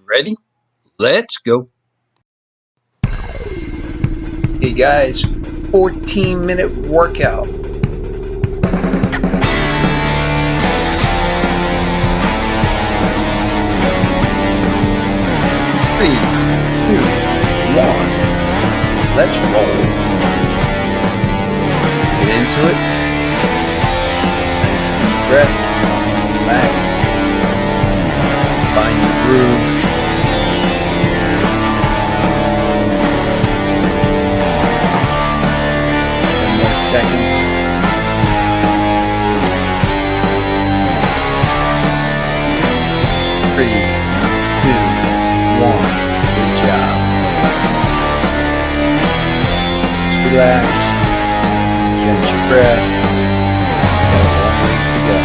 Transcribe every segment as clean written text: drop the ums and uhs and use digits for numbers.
Ready? Let's go. Hey guys, 14-minute workout. 3, 2, 1. Let's roll. Get into it. Nice deep breath. Relax. Find your groove. Seconds. 3, 2, 1. Good job. Just relax. Catch your breath. Got a long ways to go.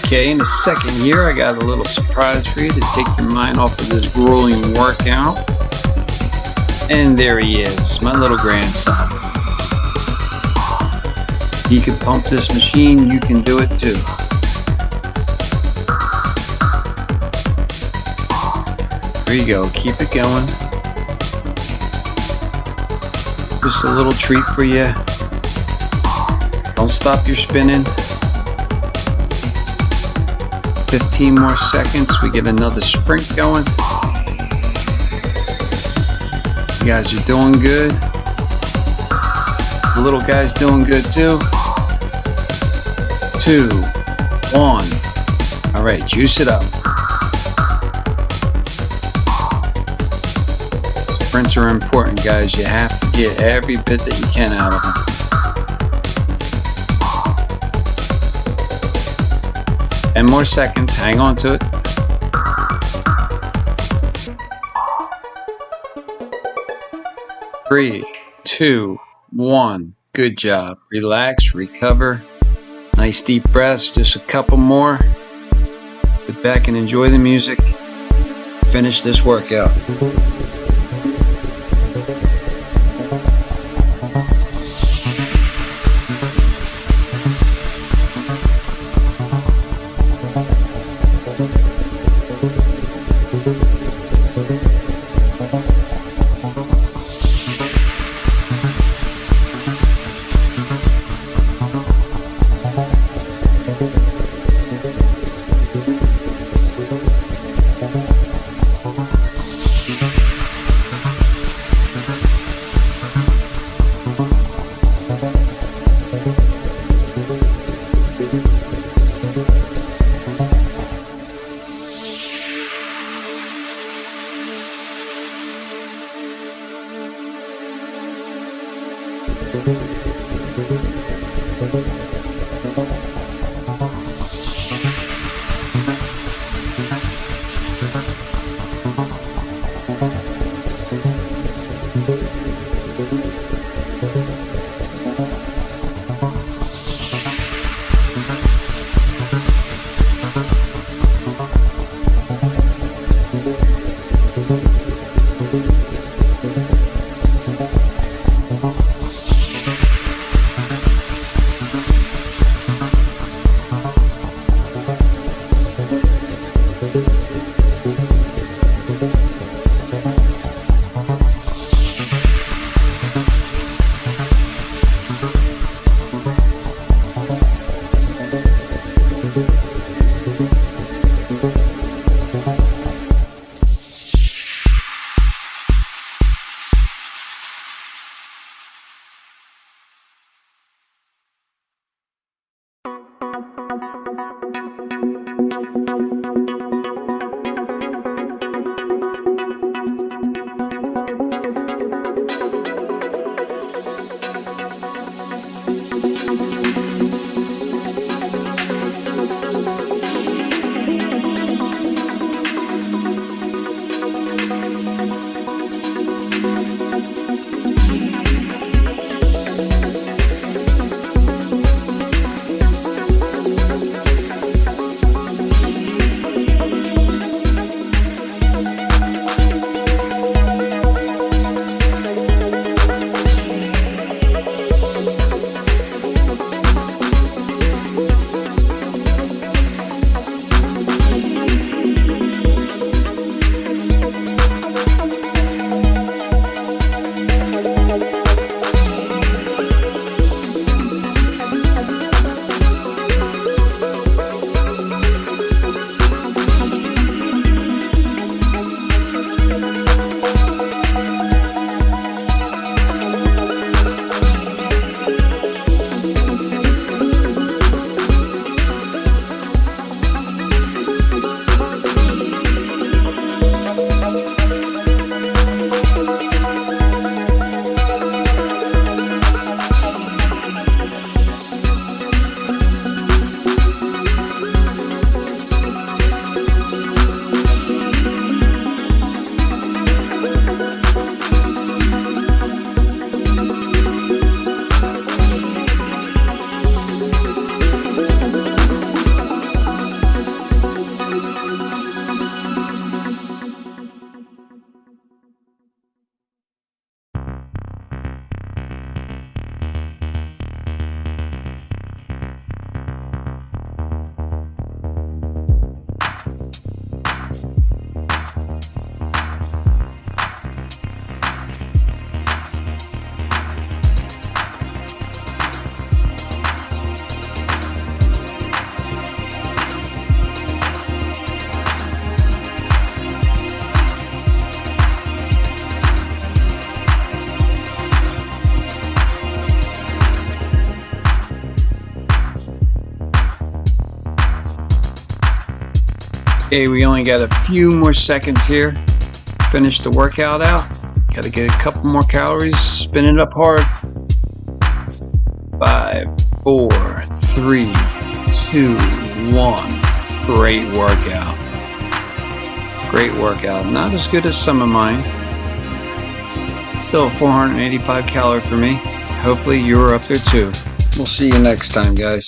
Okay, in the second year, I got a little surprise for you to take your mind off of this grueling workout. And there he is, my little grandson. He can pump this machine, you can do it too. There you go, keep it going. Just a little treat for you. Don't stop your spinning. 15 more seconds, we get another sprint going. You guys are doing good. The little guy's doing good too. 2, 1. All right, juice it up. Sprints are important, guys. You have to get every bit that you can out of them. And more seconds, hang on to it. 3, 2, 1. Good job. Relax, recover. Nice deep breaths, just a couple more. Sit back and enjoy the music. Finish this workout. Okay, we only got a few more seconds here. Finish the workout out. Got to get a couple more calories. Spin it up hard. 5, 4, 3, 2, 1. Great workout. Great workout. Not as good as some of mine. Still 485 calorie for me. Hopefully you're up there too. We'll see you next time, guys.